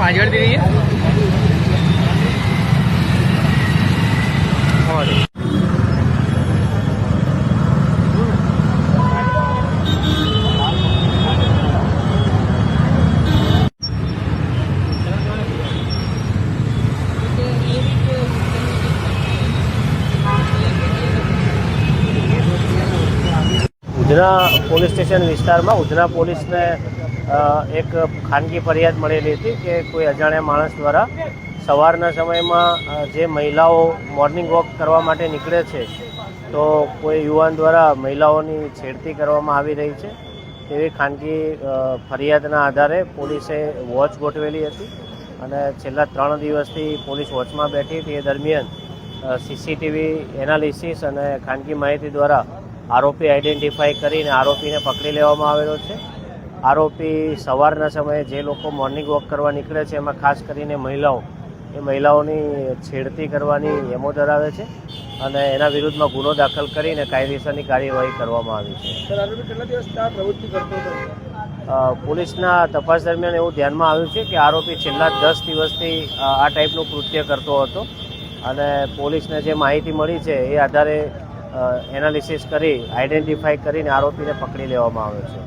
पाँचगढ़ दे रही है और ઉધના પોલીસ સ્ટેશન વિસ્તારમાં ઉધના પોલીસને એક ખાનગી ફરિયાદ મળેલી હતી કે કોઈ અજાણ્યા માણસ દ્વારા સવારના સમયમાં જે મહિલાઓ મોર્નિંગ વોક કરવા માટે નીકળે છે તો કોઈ યુવાન દ્વારા મહિલાઓની છેડતી કરવામાં આવી રહી છે તેવી ખાનગી ફરિયાદના આધારે પોલીસે વોચ ગોઠવેલી હતી અને છેલ્લા 3 દિવસથી પોલીસ વોચમાં બેઠી હતી. એ દરમિયાન સીસીટીવી એનાલિસિસ અને ખાનગી માહિતી દ્વારા આરોપી આઈડેન્ટિફાઈ કરીને આરોપીને પકડી લેવામાં આવેલો છે. આરોપી સવારના સમયે જે લોકો મોર્નિંગ વોક કરવા નીકળે છે એમાં ખાસ કરીને મહિલાઓની છેડતી કરવાની એમો ધરાવે છે અને એના વિરુદ્ધમાં ગુનો દાખલ કરીને કાયદેસરની કાર્યવાહી કરવામાં આવી છે. પોલીસના તપાસ દરમિયાન એવું ધ્યાનમાં આવ્યું છે કે આરોપી છેલ્લા 10 દિવસથી આ ટાઈપનું કૃત્ય કરતો હતો અને પોલીસને જે માહિતી મળી છે એ આધારે એનાલિસિસ કરી આઈડેન્ટિફાઈ કરીને આરોપીને પકડી લેવામાં આવ્યો છે.